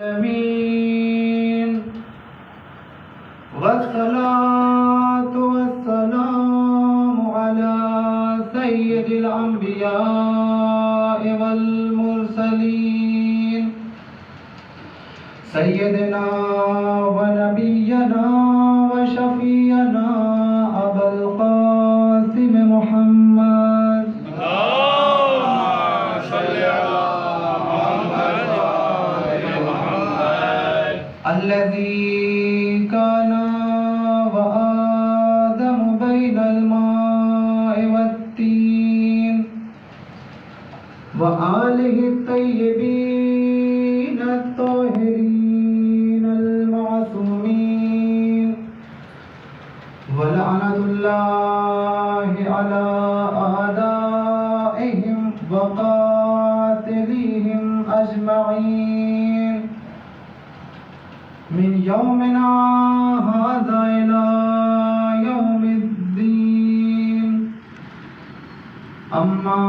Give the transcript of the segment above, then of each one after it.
آمين والصلاة والسلام على سيد الأنبياء والمرسلين سيدنا ونبينا وشفينا أبا القاسم محمد الذي كان وآدم بين الماء والتين وآله الطيبين الطاهرين المعصومين ولعنة الله على أعدائهم وقاتليهم أجمعين من يومنا هذا إلى يوم الدين أما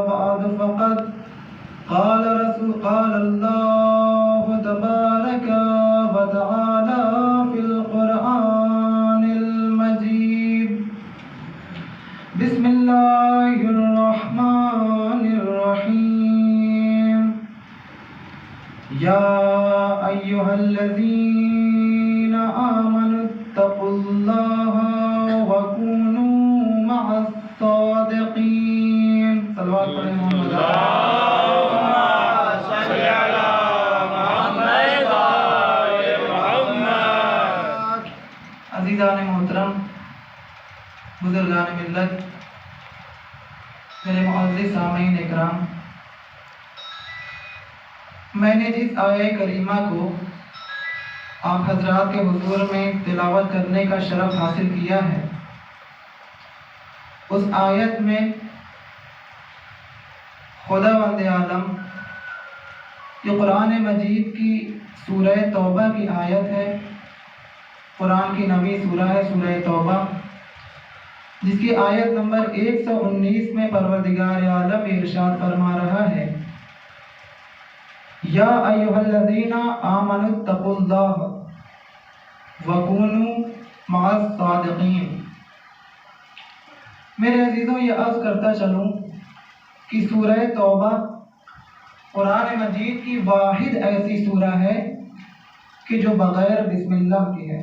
بعد فقد قال الله تبارك وتعالى في القرآن المجيد بسم الله الرحمن الرحيم يا أيها الذين آمنوا اتقوا الله وكونوا مع الصادقين صلوات محمد صل على محمد محمد. عزیزان محترم، بزرگان ملت، میرے معزز سامعین اکرام، میں نے جس آیہ کریمہ کو آپ حضرات کے حضور میں تلاوت کرنے کا شرف حاصل کیا ہے، اس آیت میں خداوند عالم یہ قرآن مجید کی سورہ توبہ کی آیت ہے، قرآن کی نویں سورہ ہے سورہ توبہ، جس کی آیت نمبر 119 میں پروردگار عالم ارشاد فرما رہا ہے یا ایھا الذین آمنوا اتقوا اللہ وکونوا مع الصادقین. میرے عزیزوں، یہ عرض کرتا چلوں کہ سورہ توبہ قرآن مجید کی واحد ایسی سورہ ہے کہ جو بغیر بسم اللہ کی ہے،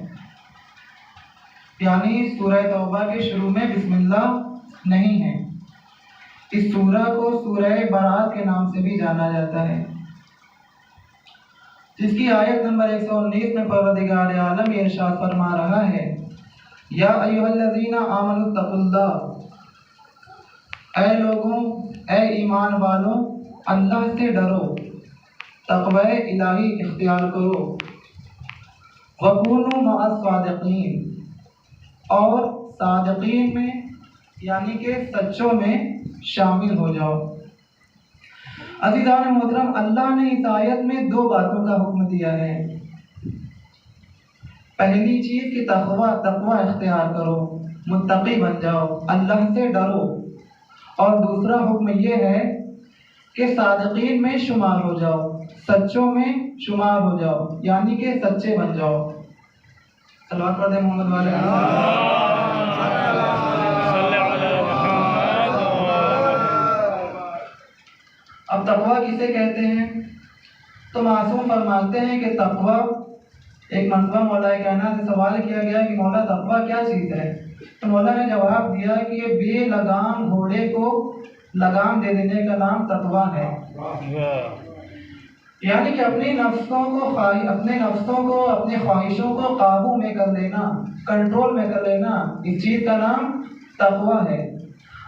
یعنی سورہ توبہ کے شروع میں بسم اللہ نہیں ہے. اس سورہ کو سورہ برات کے نام سے بھی جانا جاتا ہے، جس کی آیت نمبر 119 میں پروردگار عالم یہ ارشاد فرما رہا ہے یا ایھا الذین آمنوا اتقوا اللہ، اے لوگوں، اے ایمان والوں، اللہ سے ڈرو، تقوی الہی اختیار کرو، وکونوا مع الصادقین، اور صادقین میں یعنی کہ سچوں میں شامل ہو جاؤ. عزیزان محترم، اللہ نے اس آیت میں دو باتوں کا حکم دیا ہے. پہلی چیز کہ تقوی اختیار کرو، متقی بن جاؤ، اللہ سے ڈرو، اور دوسرا حکم یہ ہے کہ صادقین میں شمار ہو جاؤ، سچوں میں شمار ہو جاؤ، یعنی کہ سچے بن جاؤ. صلوات پڑھ دیں محمد والے. اب تقوی کسے کہتے ہیں؟ تو معصوم فرماتے ہیں کہ تقوی، ایک مرتبہ مولا کائنات سے سوال کیا گیا کہ مولا تقوی کیا چیز ہے؟ تو مولا نے جواب دیا کہ یہ بے لگام گھوڑے کو لگام دے دینے کا نام تقوی ہے. یعنی کہ اپنے نفسوں کو اپنے خواہشوں کو قابو میں کر لینا، کنٹرول میں کر لینا، اس چیز کا نام تقوی ہے.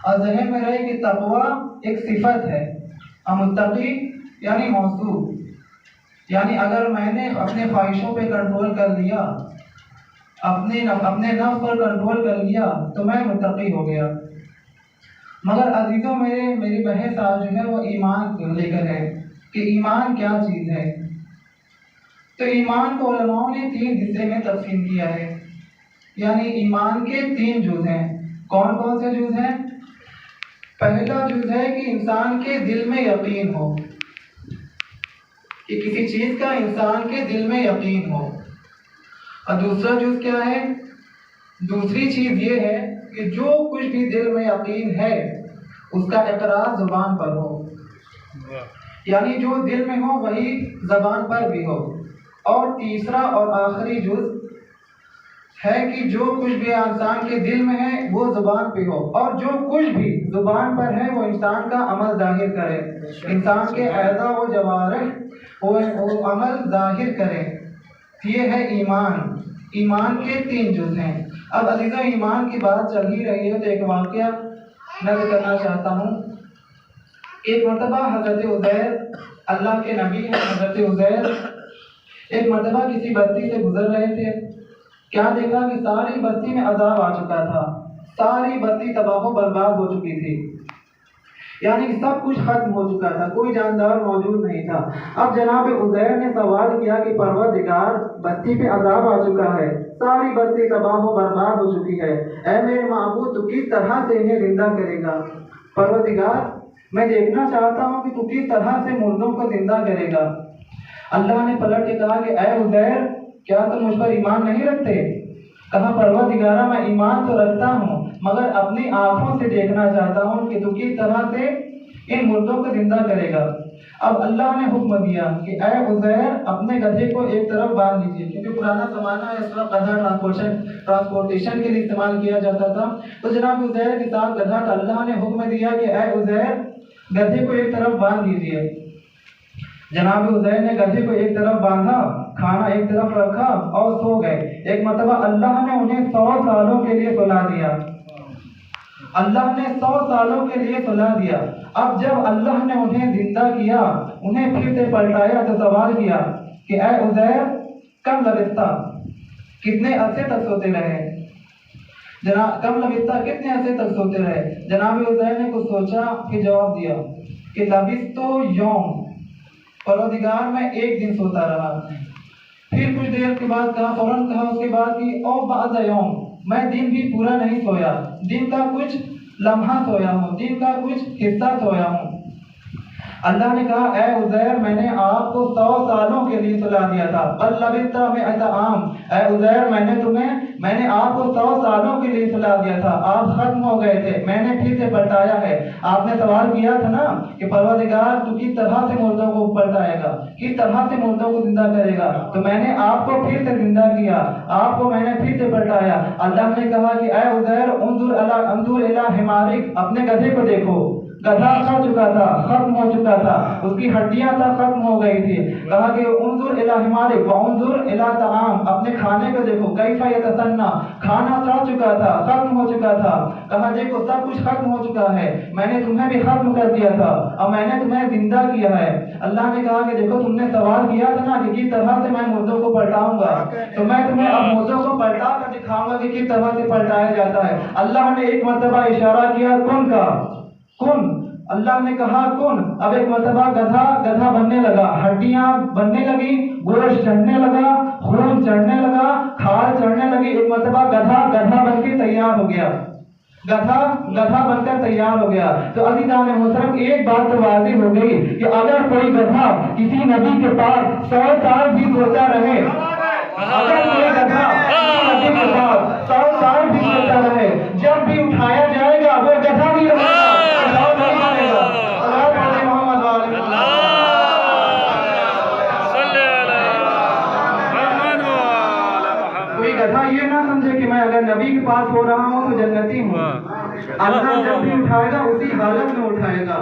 اور ذہن میں رہے کہ تقوی ایک صفت ہے، متقی یعنی موصوف، یعنی اگر میں نے اپنے خواہشوں پہ کنٹرول کر لیا، اپنے نفس پر کنٹرول کر لیا تو میں متقی ہو گیا. مگر عزیزوں، میری بحث آج جو ہے وہ ایمان لے کر ہے کہ ایمان کیا چیز ہے. تو ایمان کو علماء نے 3 حصے میں تقسیم کیا ہے، یعنی ایمان کے 3 جز ہیں. کون کون سے جز ہیں؟ پہلا جز ہے کہ انسان کے دل میں یقین ہو. کہ کسی چیز کا انسان کے دل میں یقین ہو. اور دوسرا جز کیا ہے؟ دوسری چیز یہ ہے کہ جو کچھ بھی دل میں یقین ہے اس کا اقرار زبان پر ہو، یعنی جو دل میں ہو وہی زبان پر بھی ہو. اور تیسرا اور آخری جز ہے کہ جو کچھ بھی انسان کے دل میں ہے وہ زبان پہ ہو، اور جو کچھ بھی زبان پر ہے وہ انسان کا عمل ظاہر کرے، انسان کے اعضاء و جوارح وہ عمل ظاہر کرے. یہ ہے ایمان. ایمان کے 3 جز ہیں. اب عزیزہ ایمان کی بات چل ہی رہی ہے تو ایک واقعہ نقل کرنا چاہتا ہوں. ایک مرتبہ حضرت عزیر، اللہ کے نبی ہیں حضرت عزیر، ایک مرتبہ کسی بستی سے گزر رہے تھے. کیا دیکھا کہ ساری بستی میں عذاب آ چکا تھا، ساری بستی تباہ و برباد ہو چکی تھی، یعنی سب کچھ ختم ہو چکا تھا، کوئی جاندار موجود نہیں تھا. اب جناب عزیر نے سوال کیا کہ پروردگار بستی پہ عذاب آ چکا ہے، ساری بستی تباہ و برباد ہو چکی ہے، اے میرے معبود تو کس طرح سے انہیں زندہ کرے گا؟ پروردگار میں دیکھنا چاہتا ہوں کہ تو کس طرح سے مردوں کو زندہ کرے گا. اللہ نے پلٹ کے کہا کہ اے عزیر کیا تم مجھ پر ایمان نہیں رکھتے؟ کہا پروردگارہ میں ایمان تو رکھتا ہوں مگر اپنی آنکھوں سے دیکھنا چاہتا ہوں کہ تو کس طرح سے ان مردوں کو زندہ کرے گا. اب اللہ نے حکم دیا کہ اے عزیر اپنے گدھے کو ایک طرف باندھ لیجیے، کیونکہ پرانا زمانہ ہے، اس وقت گدھا ٹرانسپورٹیشن کے لیے استعمال کیا جاتا تھا. تو جناب عزیر کے ساتھ گدھا تھا. اللہ نے حکم دیا کہ اے عزیر گدھے کو ایک طرف باندھ لیجیے. جناب عزیر نے گدھے کو ایک طرف باندھا، کھانا ایک طرف رکھا اور سو گئے. ایک مرتبہ اللہ نے انہیں 100 سالوں کے لیے سلا دیا. اللہ نے 100 سالوں کے لیے سلا دیا. اب جب اللہ نے انہیں زندہ کیا، انہیں پھر سے پلٹایا تو سوال کیا کہ اے عزیر کم لبستہ، کتنے عرصے تک سوتے رہے؟ کم لبستہ کتنے عرصے تک سوتے رہے؟ جناب عزیر نے کچھ سوچا کہ جواب دیا کہ لبستو یوم، پروردگار میں 1 دن سوتا رہا. پھر کچھ دیر کے بعد کہا، فوراً کہا اس کے بعد کہ او بعض یوم، میں دن بھی پورا نہیں سویا، دن کا کچھ لمحہ سویا ہوں، دن کا کچھ حصہ سویا ہوں. اللہ نے کہا اے عزیر میں نے آپ کو 100 سالوں کے لیے سلا دیا تھا. بل لبثت 100 عام، اے عزیر میں نے آپ کو 100 سالوں کے لیے سلا دیا تھا، آپ ختم ہو گئے تھے، میں نے پھر سے پلٹایا ہے. آپ نے سوال کیا تھا نا کہ پروردگار تو کس طرح سے مردوں کو پلٹائے گا، کس طرح سے مردوں کو زندہ کرے گا، تو میں نے آپ کو پھر سے زندہ کیا، آپ کو میں نے پھر سے پلٹایا. اللہ نے کہا کہ اے عزیر انظر الی حمارک، اپنے گدھے کو دیکھو، گدھا کھا چکا تھا، ختم ہو چکا تھا، اس کی ہڈیاں تک ختم ہو گئی تھی. کہا کہ انظر الی حمارک وانظر الی طعام، اپنے کھانے کو دیکھو، کیف یتسنى، کھانا سڑ چکا تھا، ختم ہو چکا تھا. کہا دیکھو سب کچھ ختم ہو چکا ہے، میں نے تمہیں بھی ختم کر دیا تھا اور میں نے تمہیں زندہ کیا ہے. اللہ نے کہا کہ دیکھو تم نے سوال کیا تھا نا کہ کس طرح سے میں مردوں کو پلٹاؤں گا، تو میں تمہیں اب مردوں کو پلٹا کر دکھاؤں گا کہ کس طرح سے پلٹایا جاتا ہے. اللہ نے ایک مرتبہ اشارہ کیا کن کا، کن، اللہ نے کہا کن. اب ایک مرتبہ گدھا بننے لگا، ہڈیاں بننے لگی، گوشت چڑھنے لگا، خون چڑھنے لگا، کھال چڑھنے لگی. ایک مرتبہ گدھا بن کے تیار ہو گیا، گدھا بن کر تیار ہو گیا. تو عزیزان محترم ایک بات تو واضح ہو گئی کہ اگر کوئی گدھا کسی نبی کے پاس 100 سال بھی سوتا رہے، اگر کوئی گدھا کسی نبی کے پاس 100 سال بھی سوتا رہے، جب بھی اٹھایا جائے گا وہ گدھا بھی رہے گا. یہ نہ سمجھے کہ میں اگر نبی کے پاس ہو رہا ہوں تو جنتی ہوں. اللہ جب بھی اٹھائے گا اسی حالت میں اٹھائے گا،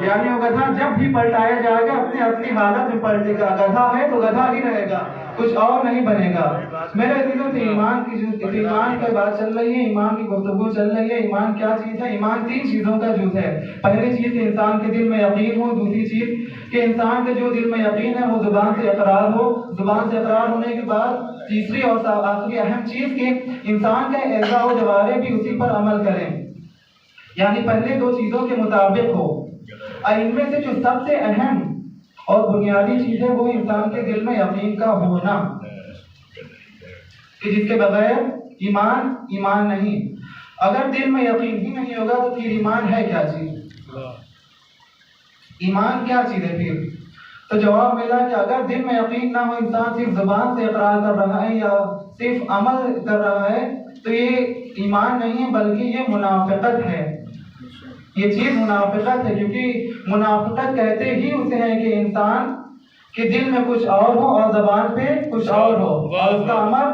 یعنی وہ گدھا جب بھی پلٹایا جائے گا اپنی اصلی حالت میں پلٹے گا. گدھا ہے تو گدھا ہی رہے گا، کچھ اور نہیں بنے گا. میرے دلوں سے ایمان کی بات چل رہی ہے، ایمان کی گفتگو چل رہی ہے. ایمان کیا چیز ہے؟ ایمان 3 چیزوں کا جز ہے. پہلی چیز کہ انسان کے دل میں یقین ہو، دوسری چیز کہ انسان کے جو دل میں یقین ہے وہ زبان سے اقرار ہو، زبان سے اقرار ہونے کے بعد تیسری اور آخری اہم چیز کہ انسان کے اعضاء و جوارح بھی اسی پر عمل کریں، یعنی پہلے 2 چیزوں کے مطابق ہو. اور ان میں سے جو سب سے اہم اور بنیادی چیز ہے وہ انسان کے دل میں یقین کا ہونا، کہ جس کے بغیر ایمان نہیں. اگر دل میں یقین ہی نہیں ہوگا تو پھر ایمان ہے کیا چیز؟ ایمان کیا چیز ہے پھر؟ تو جواب ملا کہ اگر دل میں یقین نہ ہو، انسان صرف زبان سے اقرار کر رہا ہے یا صرف عمل کر رہا ہے، تو یہ ایمان نہیں ہے بلکہ یہ منافقت ہے. یہ چیز منافقت ہے، کیونکہ منافقت کہتے ہی اسے ہیں کہ انسان کے دل میں کچھ اور ہو اور زبان پہ کچھ اور ہو اور اس کا عمل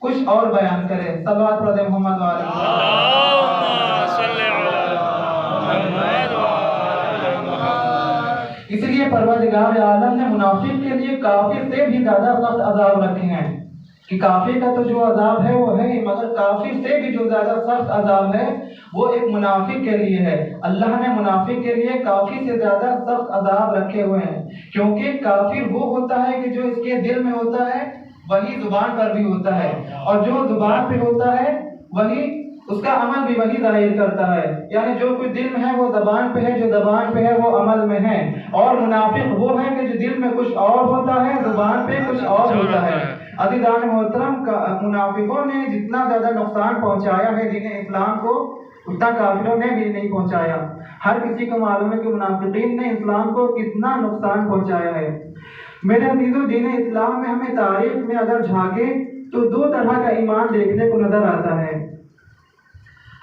کچھ اور بیان کرے. صلوات پڑھیں محمد اس لیے پروردگار عالم نے منافق کے لیے کافر سے بھی زیادہ سخت عذاب رکھے ہیں کہ کافر کا تو جو عذاب ہے وہ ہے، مگر کافر سے بھی جو زیادہ سخت عذاب ہے وہ ایک منافق کے لیے ہے. اللہ نے منافق کے لیے کافر سے زیادہ سخت عذاب رکھے ہوئے ہیں، کیونکہ کافر وہ ہوتا ہے کہ جو اس کے دل میں ہوتا ہے وہی زبان پر بھی ہوتا ہے، اور جو زبان پہ ہوتا ہے وہی اس کا عمل بھی وہی ظاہر کرتا ہے. یعنی جو کچھ دل میں ہے وہ زبان پہ ہے، جو زبان پہ ہے وہ عمل میں ہے. اور منافق وہ ہے کہ جو دل میں کچھ اور ہوتا ہے، زبان پہ کچھ اور ہوتا ہے. عزیزان محترم، منافقوں نے جتنا زیادہ نقصان پہنچایا ہے دین اسلام کو، اتنا کافروں نے بھی نہیں پہنچایا. ہر کسی کو معلوم ہے کہ منافقین نے اسلام کو کتنا نقصان پہنچایا ہے. میرے عزیزو، دین اسلام میں ہمیں تاریخ میں اگر جھانکے تو دو طرح کا ایمان دیکھنے کو نظر آتا ہے.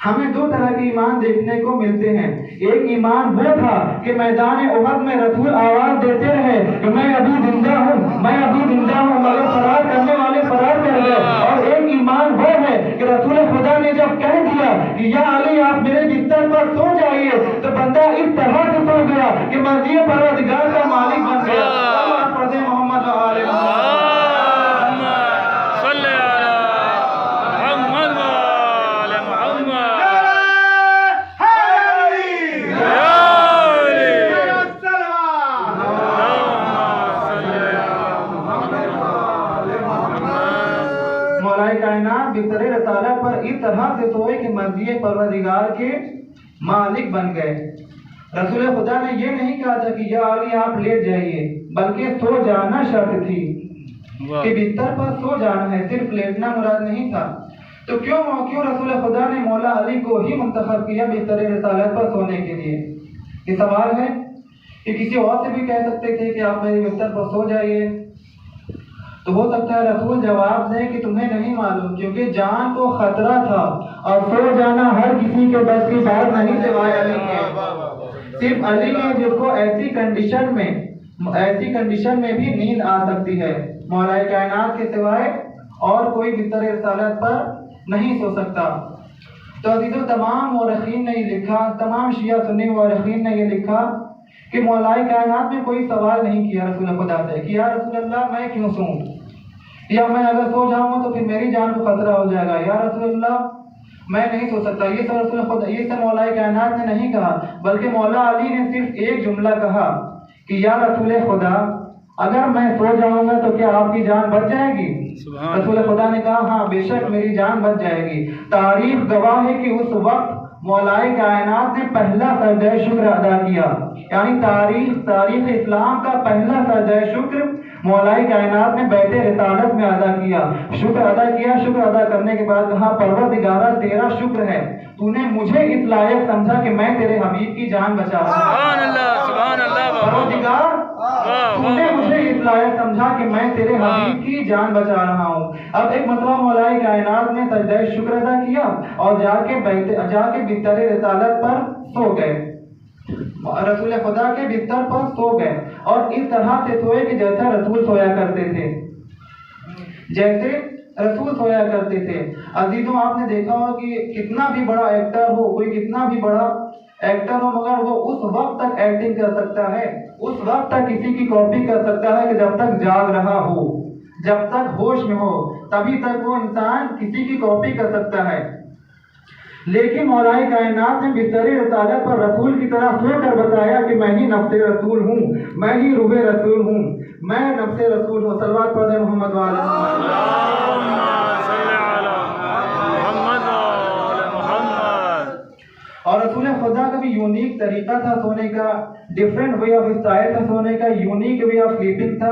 ہمیں دو طرح کے ایمان دیکھنے کو ملتے ہیں. ایک ایمان وہ تھا کہ میدان احد میں رسول آواز دیتے رہے کہ میں ابھی زندہ ہوں، میں ابھی زندہ ہوں، مگر فرار کرنے والے فرار کر گئے. اور ایک ایمان وہ ہے کہ رسول خدا نے جب کہہ دیا کہ یا علی آپ میرے بستر پر سو جائیے، تو بندہ اس طرح سے سو گیا کہ مرضی پروردگار کا مالک بن گیا. اللہ پڑھیں محمد و آل محمد. بستر رسالت پر اس طرح سے سوئے کہ مرضی پروردگار کے مالک بن گئے. رسول خدا نے یہ نہیں کہا تھا کہ یا علی آپ لیٹ جائیے، بلکہ سو جانا شرط تھی کہ بستر پر سو جانا ہے، صرف لیٹنا مراد نہیں تھا. تو کیوں رسول خدا نے مولا علی کو ہی منتخب کیا بستر رسالت پر سونے کے لیے؟ یہ سوال ہے کہ کسی اور سے بھی کہہ سکتے تھے کہ آپ میرے بستر پر سو جائیے. تو ہو سکتا ہے رسول جواب دے کہ تمہیں نہیں معلوم، کیونکہ جان کو خطرہ تھا اور سو جانا ہر کسی کے بس کی بات نہیں سوائے علی کے. صرف علی کے جس کو ایسی کنڈیشن میں بھی نیند آ سکتی ہے. مولا کائنات کے سوائے اور کوئی بستر رسالت پر نہیں سو سکتا. تو عزیزو، تمام مورخین نے یہ لکھا، تمام شیعہ سنی مورخین نے یہ لکھا کہ مولا کائنات میں کوئی سوال نہیں کیا رسول خدا سے کہ یا رسول اللہ میں کیوں سوں، یا میں اگر سو جاؤں گا تو پھر میری جان کو خطرہ ہو جائے گا، یا رسول اللہ میں نہیں سو سکتا. یہ سب رسول خدا، یہ سب مولا کائنات نے نہیں کہا، بلکہ مولا علی نے صرف ایک جملہ کہا کہ یا رسول خدا اگر میں سو جاؤں گا تو کیا آپ کی جان بچ جائے گی؟ رسول خدا نے کہا ہاں بے شک میری جان بچ جائے گی. تاریخ گواہ ہے کہ اس وقت مولا کائنات نے پہلا سجدہ شکر ادا کیا. یعنی تاریخ اسلام کا پہلا سجدہ شکر مولا کائنات نے بیت رسالت میں ادا کیا. شکر ادا کرنے کے بعد کہا پروردگارہ تیرا شکر ہے، تو نے مجھے اس لائق سمجھا کہ میں تیرے حبیب کی جان بچا رہا ہوں. سبحان اللہ، سبحان اللہ. پروردگار تو نے مجھے اس لائق سمجھا کہ میں تیرے حبیب کی جان بچا رہا ہوں. اب ایک مرتبہ مولا کائنات نے سجدہ شکر ادا کیا اور جا کے بستر رسالت پر سو گئے. رسول خدا کے بستر پر سو گئے اور اس طرح سے سوئے کہ جیسا رسول سویا کرتے تھے. عزیزوں، آپ نے دیکھا ہو کہ کتنا بھی بڑا ایکٹر ہو، کوئی کتنا بھی بڑا ایکٹر ہو، مگر وہ اس وقت تک ایکٹنگ کر سکتا ہے، اس وقت تک کسی کی کاپی کر سکتا ہے کہ جب تک جاگ رہا ہو، جب تک ہوش میں ہو، تبھی تک وہ انسان کسی کی کاپی کر سکتا ہے. لیکن مولا کائنات نے بستر رسالت پر رسول کی طرح سو کر بتایا کہ میں ہی نفس رسول ہوں، میں ہی روح رسول ہوں، میں نفس رسول ہوں. صلوات پڑھیں محمد و آل محمد. اور رسول خدا کا بھی یونیک طریقہ تھا سونے کا، ڈفرینٹ وے آف اسٹائل تھا سونے کا، یونیک وے آف سلیپنگ تھا.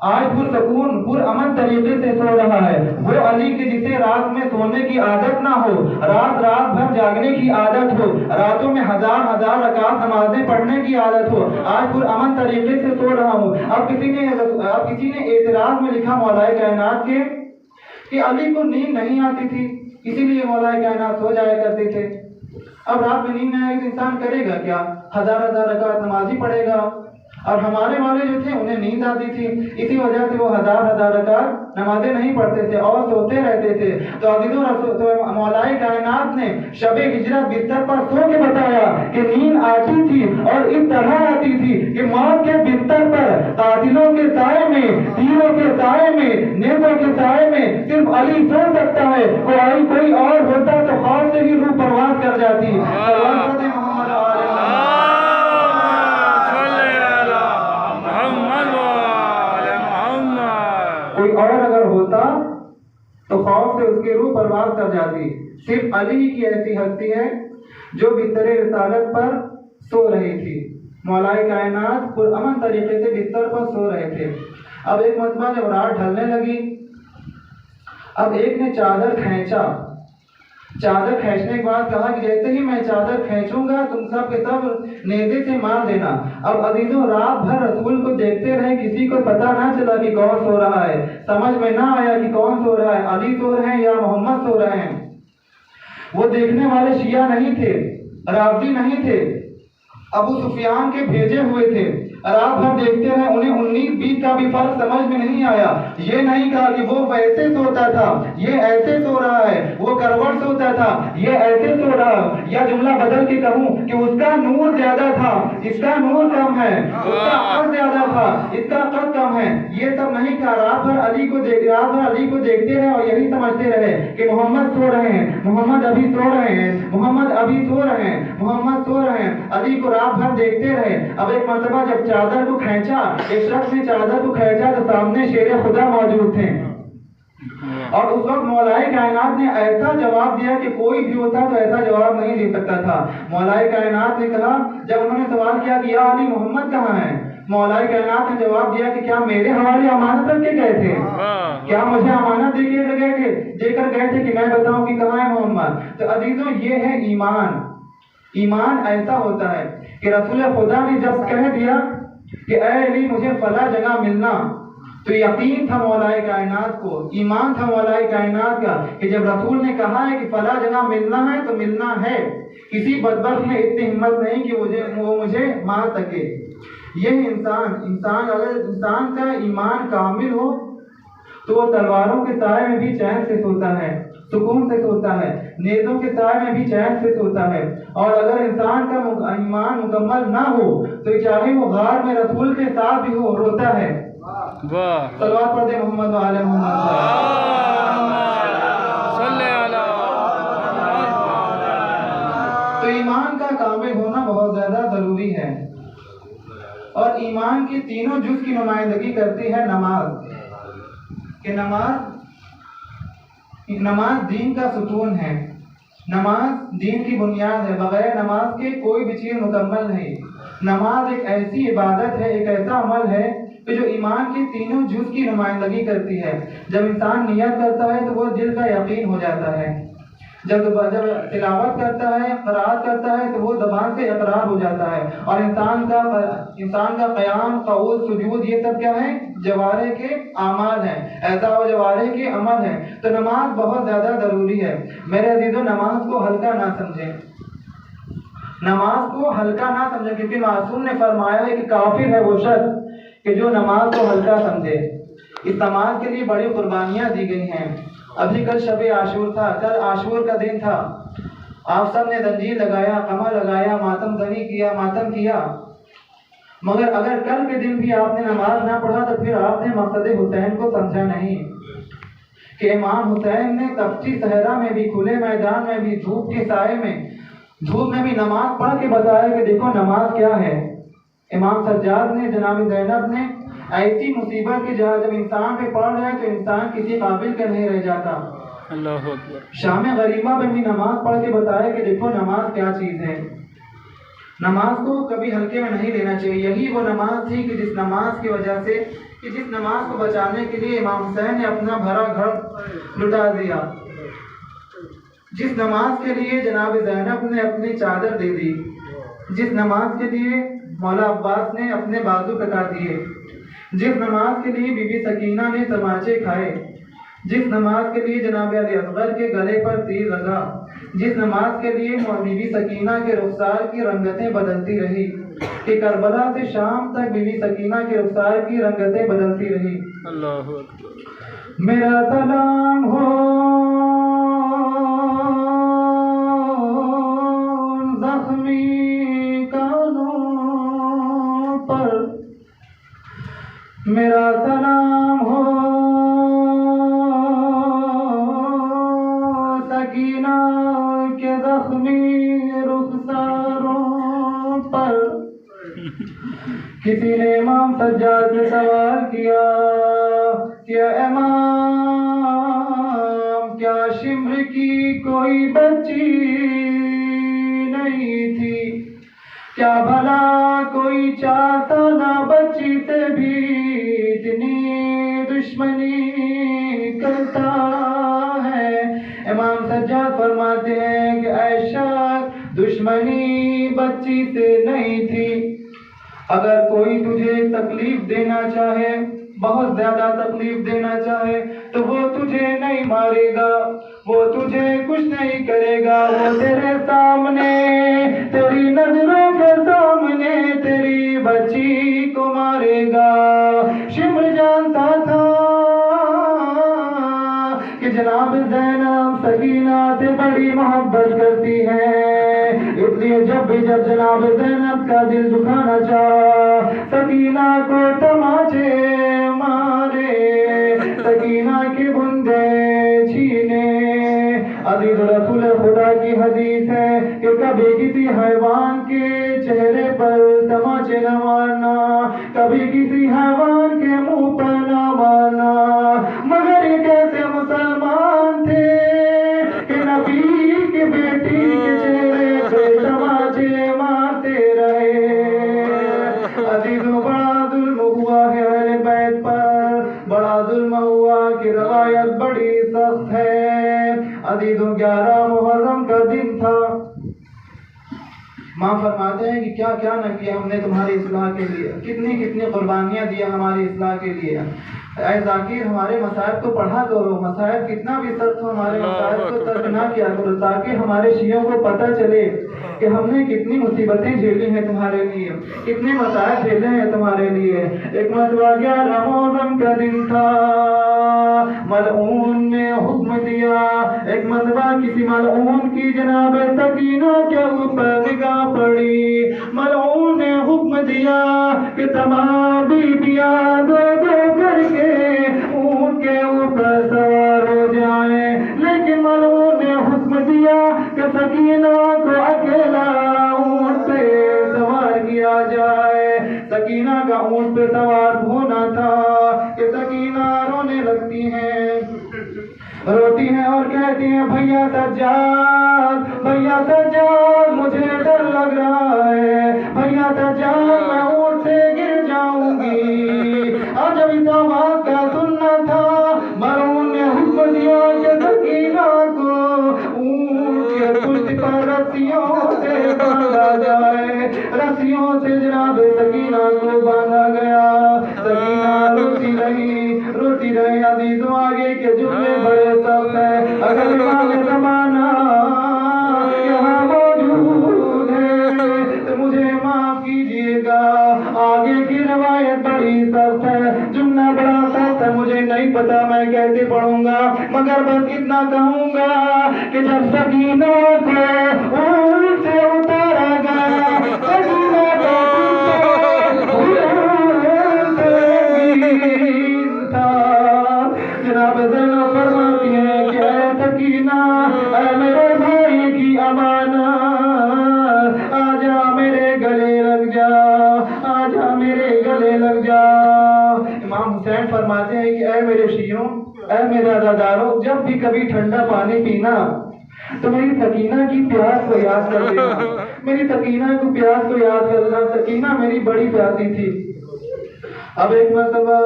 آج پرسکون پرامن طریقے سے سو رہا ہے۔ وہ علی کے جسے رات میں سونے کی عادت نہ ہو، رات بھر جاگنے کی عادت ہو، راتوں میں ہزار رکعت نمازیں پڑھنے کی عادت ہو، آج پرامن طریقے سے سو رہا ہوں۔ اب کسی نے اعتراض میں لکھا مولائے کائنات کے کہ علی کو نیند نہیں آتی تھی، اسی لیے مولائے کائنات سو جایا کرتے تھے۔ اب رات میں نیند نہیں آئے تو انسان کرے گا کیا؟ ہزار رکعت نماز ہی پڑھے گا۔ اور ہمارے والے جو تھے انہیں نیند آتی تھی، اسی وجہ سے وہ ہزار رکعت نمازیں نہیں پڑھتے تھے اور سوتے رہتے تھے۔ تو عزیزوں، مولائے کائنات نے شب ہجرت بستر پر سو کے بتایا کہ نیند آتی تھی اور اس طرح آتی تھی کہ موت کے بستر پر قاتلوں کے سائے میں، تیروں کے سائے میں، نیزوں کے سائے میں صرف علی سو سکتا ہے، کوئی اور ہوتا تو خوف سے ہی روح پرواز کر جاتی۔ کوئی اور اگر ہوتا تو خوف سے اس کی روح پرواز کر جاتی۔ صرف علی ہی کی ایسی ہستی ہے جو بستر رسالت پر سو رہی تھی۔ مولائے کائنات پرامن طریقے سے بستر پر سو رہے تھے۔ اب ایک مرتبہ جب رات ڈھلنے لگی، اب ایک نے چادر کھینچا۔ چادر کھینچنے کے بعد کہا کہ جیسے ہی میں چادر کھینچوں گا تم سب کے سب نیزے سے مار دینا۔ اب عزیزوں، رات بھر رسول کو دیکھتے رہے، کسی کو پتہ نہ چلا کہ کون سو رہا ہے، سمجھ میں نہ آیا کہ کون سو رہا ہے، علی سو رہے ہیں یا محمد سو رہے ہیں۔ وہ دیکھنے والے شیعہ نہیں تھے، رافضی نہیں تھے، ابو سفیان کے بھیجے ہوئے تھے۔ رات بھر دیکھتے رہے، انہیں 19-20 کا بھی فرق سمجھ میں نہیں آیا۔ یہ نہیں کہا کہ وہ ویسے سوتا تھا، یہ ایسے سو رہا ہے، وہ کروٹ سوتا تھا، یہ ایسے سو رہا ہے، یا جملہ بدل کے کہوں کہ اس کا نور زیادہ تھا، اس کا نور کم ہے، اس کا قد زیادہ تھا، اس کا قد کم ہے، یہ سب نہیں کہا۔ رات بھر علی کو دیکھتے رہے اور یہی سمجھتے رہے کہ محمد سو رہے ہیں، محمد ابھی سو رہے ہیں، محمد ابھی سو رہے ہیں، محمد سو رہے ہیں۔ علی کو رات بھر دیکھتے رہے۔ اب ایک مرتبہ جب چادر کو کھینچا، ایک شخص نے چادر کو کھینچا تو سامنے شیر خدا موجود تھے، اور اس وقت مولائے کائنات نے ایسا جواب دیا کہ کوئی بھی ہوتا تو ایسا جواب نہیں دے سکتا تھا۔ مولائے کائنات نے کہا، جب انہوں نے سوال کیا کہ یا علی محمد کہاں ہے، مولائے کائنات نے جواب دیا کہ کیا میرے حوالے امانت رکھ کے گئے تھے، کیا مجھے امانت دے کر گئے تھے کہ میں بتاؤں کہ کہاں ہے محمد۔ تو عزیزوں، یہ ہے ایمان۔ ایمان ایسا ہوتا ہے کہ رسول خدا نے جب کہہ دیا کہ اے علی مجھے فلاں جگہ ملنا، تو یقین تھا مولائے کائنات کو، ایمان تھا مولائے کائنات کا کہ جب رسول نے کہا ہے کہ فلاں جگہ ملنا ہے تو ملنا ہے۔ کسی بدبخت میں اتنی ہمت نہیں کہ وہ مجھے مار سکے۔ یہ انسان اگر انسان کا ایمان کامل ہو تو وہ تلواروں کے سائے میں بھی چین سے سوتا ہے، سکون سے سوتا ہے، نیزوں کے سائے میں بھی چین سے سوتا ہے۔ اور اگر انسان کا ایمان مکمل نہ ہو تو چاہے وہ غار میں رسول کے ساتھ بھی ہو، روتا ہے۔ صلوات پڑھ دیں محمد و آل محمد۔ تو ایمان کا کامل ہونا بہت زیادہ ضروری ہے، اور ایمان کی تینوں جز کی نمائندگی کرتی ہے نماز، کہ نماز دین کا ستون ہے، نماز دین کی بنیاد ہے، بغیر نماز کے کوئی بھی چیز مکمل نہیں۔ نماز ایک ایسی عبادت ہے، ایک ایسا عمل ہے کہ جو ایمان کی تینوں جز کی نمائندگی کرتی ہے۔ جب انسان نیت کرتا ہے تو وہ دل کا یقین ہو جاتا ہے، جب تلاوت کرتا ہے، قرات کرتا ہے تو وہ زبان سے اقرار ہو جاتا ہے، اور انسان کا قیام، قعود، سجود، یہ سب کیا ہے؟ جوارح کے اعمال ہیں، ایسا وہ جوارح کے عمل ہیں۔ تو نماز بہت زیادہ ضروری ہے۔ میرے عزیزوں، نماز کو ہلکا نہ سمجھیں، نماز کو ہلکا نہ سمجھیں، کیونکہ معصوم نے فرمایا ہے کہ کافر ہے وہ شخص کہ جو نماز کو ہلکا سمجھے۔ اس نماز کے لیے بڑی قربانیاں دی گئی ہیں۔ ابھی کل شب عاشور تھا، کل عاشور کا دن تھا، آپ سب نے زنجیر لگایا، قمع لگایا، ماتم زنی کیا، ماتم کیا، مگر اگر کل کے دن بھی آپ نے نماز نہ پڑھا تو پھر آپ نے مقصد حسین کو سمجھا نہیں، کہ امام حسین نے تپتی صحرا میں بھی، کھلے میدان میں بھی، دھوپ کے سائے میں، دھوپ میں بھی نماز پڑھ کے بتایا کہ دیکھو نماز کیا ہے۔ امام سجاد نے، جناب زینب نے ایسی مصیبت کہ جب انسان پہ پڑ جائے تو انسان کسی قابل کا نہیں رہ جاتا۔ اللہ اکبر۔ شام غریبہ میں بھی نماز پڑھ کے بتایا کہ دیکھو نماز کیا چیز ہے۔ نماز کو کبھی ہلکے میں نہیں لینا چاہیے۔ یہی وہ نماز تھی کہ جس نماز کی وجہ سے کہ جس نماز کو بچانے کے لیے امام حسین نے اپنا بھرا گھر لٹا دیا، جس نماز کے لیے جناب زینب نے اپنی چادر دے دی، جس نماز کے لیے مولا عباس نے اپنے بازو کٹا دیے، جس نماز کے لیے بی بی سکینہ نے تماچے کھائے، جس نماز کے لیے جناب علی اصغر کے گلے پر تیر لگا، جس نماز کے لیے بی بی سکینہ کے رخسار کی رنگتیں بدلتی رہی، کہ کربلا سے شام تک بی بی سکینہ کے رخسار کی رنگتیں بدلتی رہی۔ اللہ اکبر۔ میرا سلام ہو زخمی کانوں پر، میرا سلام ہو سکینہ کے زخمی رخساروں پر۔ کسی نے امام سجاد سے سوال کیا کہ امام کیا شمر کی کوئی بچی نہیں تھی؟ کیا بھلا کوئی 4 سالہ بچی سے بھی اتنی دشمنی کرتا ہے؟ امام سجاد فرماتے ہیں کہ اے شخص، دشمنی بچی سے نہیں تھی۔ اگر کوئی تجھے تکلیف دینا چاہے، بہت زیادہ تکلیف دینا چاہے، تو وہ تجھے نہیں مارے گا، وہ تجھے کچھ نہیں کرے گا، وہ تیرے سامنے، تیری نظروں کے سامنے تیری بچی کو مارے گا۔ شمر جانتا تھا کہ جناب زینب سکینہ سے بڑی محبت کرتی ہے، اس لیے جب جناب زینب کا دل دکھانا چاہا، سکینہ کو تماچے مارے، سکینہ کے بندے چھینے۔ عزیز رسول خدا کی حدیث ہے کہ کبھی کسی حیوان کے چہرے پر تماچے نہ مارنا، کبھی کسی حیوان کے منہ پر نہ مارنا، مگر یہ کیسے مسلمان تھے کہ نبی کی بیٹی کے چہرے پہ تماچے مارتے رہے۔ عزیزوں، بڑا ظلم ہوا ہے اہل بیت پر، بڑا ظلم ہوا کہ روایت بڑی سخت ہے۔ عزیزوں، 11 محرم کا دن تھا، ماں فرماتے ہیں کہ کیا کیا نہ کیا ہم نے تمہاری اصلاح کے لیے، کتنی کتنی قربانیاں دیا ہماری اصلاح کے لیے۔ اے ذاکر، ہمارے مصائب کو پڑھا کرو، مصائب کتنا بھی سخت ہو ہمارے مصائب کو ترک نہ کیا کرو، تاکہ ہمارے شیعوں کو پتہ چلے کہ ہم نے کتنی مصیبتیں جھیلی ہیں تمہارے لیے، کتنے مصائب جھیلے ہیں تمہارے لیے۔ ایک مرتبہ 11 محرم کا دن تھا، ملعون نے حکم دیا، ایک مرتبہ کسی ملعون کی جناب سکینہ کے اوپر نگاہ پڑی، ملعون نے حکم دیا کہ تمام بیبیاں دو دو کر کے اونٹ کے اوپر سوار ہو جائیں، لیکن ملعون نے حکم دیا کہ سکینہ کو اکیلا اونٹ پہ سوار کیا جائے۔ سکینہ کا اونٹ پہ سوار ہونا تھا کہ سکینہ رونے لگتی ہیں، روتی ہیں اور کہتی ہیں، بھیا سجاد، بھیا سجاد، مجھے ڈر لگ رہا ہے، بھیا سجاد، میں اونٹ سے گر جاؤں گی۔ اور جب اس آواز کا سننا تھا، ملعون نے حکم دیا کہ سکینہ کو اونٹ کے پشت پر رسیوں سے باندھا جائے۔ رسیوں سے جناب سکینہ کو باندھا گیا، سکینہ روتی رہی۔ عزیزوں، آگے کے جملے بڑے سخت ہیں، اگر امام زمانہ یہاں موجود ہے تو مجھے معاف کیجیے گا، آگے کی روایت بڑی سخت ہے، جملہ بڑا سخت ہے، مجھے نہیں پتا میں کیسے پڑھوں گا، مگر بس اتنا کہوں گا کہ جب سکینہ کو اونٹ سے اتارا گیا، سکینہ کا جناب زینب فرماتی ہیں کہ اے سکینہ، اے میرے بھائی کی امانت، آجا میرے گلے لگ جا، آجا میرے گلے لگ جا۔ امام حسین فرماتے ہیں کہ اے میرے شیعوں، اے میرے عزاداروں، جب بھی کبھی ٹھنڈا پانی پینا تو میری سکینہ کی پیاس کو یاد کر دینا، میری سکینہ کو پیاس کو یاد کرنا، سکینہ میری بڑی پیاسی تھی۔ اب ایک مرتبہ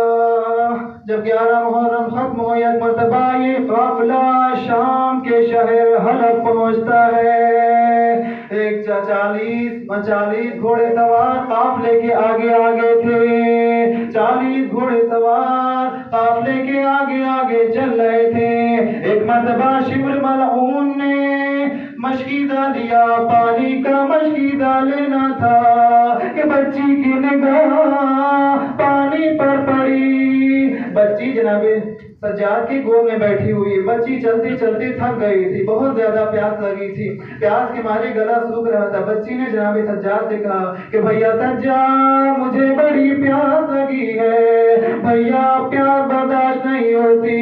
جب 11 محرم ختم ہو، ایک مرتبہ یہ قافلہ شام کے شہر حلب پہنچتا ہے۔ ایک 40 گھوڑے سوار قافلے کے آگے آگے تھے، 40 گھوڑے سوار قافلے کے آگے آگے چل رہے تھے۔ ایک مرتبہ شمر ملعون نے مشکیزہ لیا، پانی کا مشکیزہ لینا تھا کہ بچی کی نگاہ پانی پر پڑی۔ بچی جناب سجاد کی گود میں بیٹھی ہوئی، بچی چلتی چلتی تھک گئی تھی، بہت زیادہ پیاس لگی تھی، پیاس کے مارے گلا سوکھ رہا تھا۔ بچی نے جناب سجاد سے کہا کہ بھیا سجاد مجھے بڑی پیاس لگی ہے، بھیا پیاس برداشت نہیں ہوتی،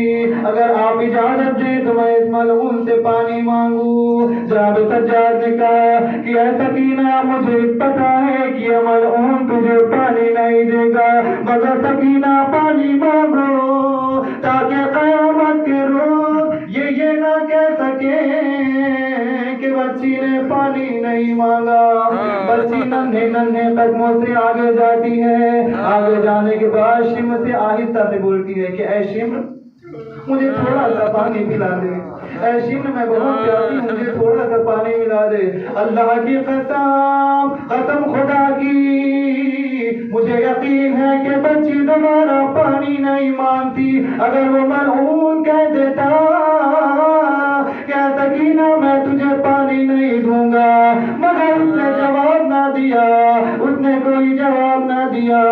اگر آپ اجازت دیں تو میں اس ملعون سے پانی مانگوں۔ جناب سجاد نے کہا کہ اے سکینہ مجھے پتا ہے کہ یہ ملعون تجھے پانی نہیں دے گا، مگر سکینہ پانی مانگو تاکہ قیامت کے روز یہ نہ کہہ سکے کہ بچی نے پانی نہیں مانگا۔ بچی ننھے ننھے قدموں سے آگے جاتی ہے، آگے جانے کے بعد شمر سے آہستہ سے بولتی ہے کہ اے شمر مجھے تھوڑا سا پانی پلا دے، اے شمر میں بہت پیاسی ہوں، مجھے تھوڑا سا پانی ملا دے۔ اللہ کی قسم، قسم خدا کی، مجھے یقین ہے کہ بچی دوبارہ پانی نہیں مانگتی۔ اگر وہ ملعون کہہ دیتا کہ سکینہ میں تجھے پانی نہیں دوں گا، مگر اس نے جواب نہ دیا، اس نے کوئی جواب نہ دیا۔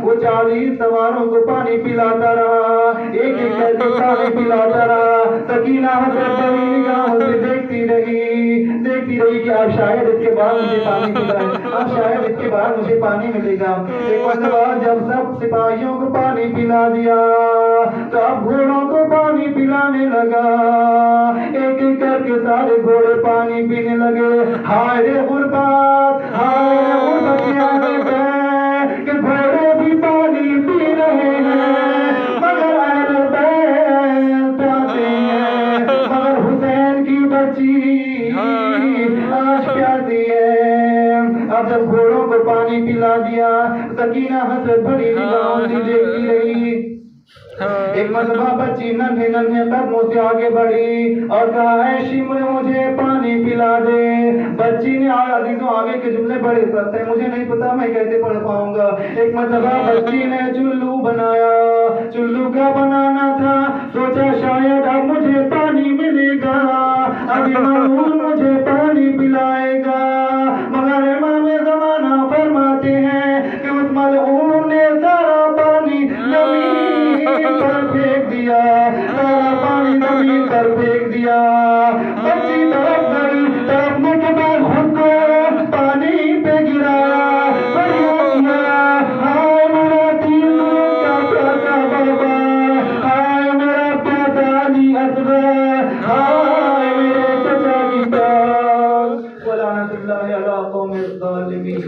وہ 40 سواروں کو پانی پلاتا رہا، ایک ایک کر کے پانی پلاتا رہا۔ سکینہ حسرت بھری نگاہوں سے دیکھتی رہی کہ اب شاید اس کے بعد مجھے پانی ملے، اب شاید اس کے بعد مجھے پانی ملے گا۔ ایک مرتبہ جب سب سپاہیوں کو پانی پلا دیا تو اب گھوڑوں کو پانی پلانے لگا، ایک ایک کر کے سارے گھوڑے پانی پینے لگے۔ ہائے رے غربت، ہائے رے غربت کہ گھوڑے بھی پانی پی رہے ہیں مگر اہل بیت پیاسے ہیں، مگر حسین کی بچی آج پیاسی ہے۔ اب جب گھوڑوں کو پانی پلا دیا، سکینہ حسرت بھری نگاہوں سے دیکھتی رہی۔ ایک مرتبہ بچی ننھے ننھے قدموں سے آگے بڑھی اور کہا اے شمر مجھے پانی پلا دے۔ بچی نے عزیزوں آگے کے جملے بڑے سخت ہیں، مجھے نہیں پتا میں کیسے پڑھ پاؤں گا۔ ایک مرتبہ بچی نے چلو بنایا، چلو کا بنانا تھا، سوچا شاید اب مجھے پانی ملے گا، ابھی ملعون مجھے پانی پلائے گا، مگر امام زمانہ فرماتے ہیں کہ اس ملعون نے سارا پانی زمین پر پھینک دیا، سارا پانی زمین پر پھینک دیا۔ بچی طرف گئی، تڑپنے کے بعد خود کو پانی پہ گرایا، فریاد کیا ہائے میرا 3 روز کا پیاسا بابا، ہائے میرا پیاسا علی اصغر، ہائے میرے چچا کی پیاس۔ ولعنت اللہ علی قوم الظالمین۔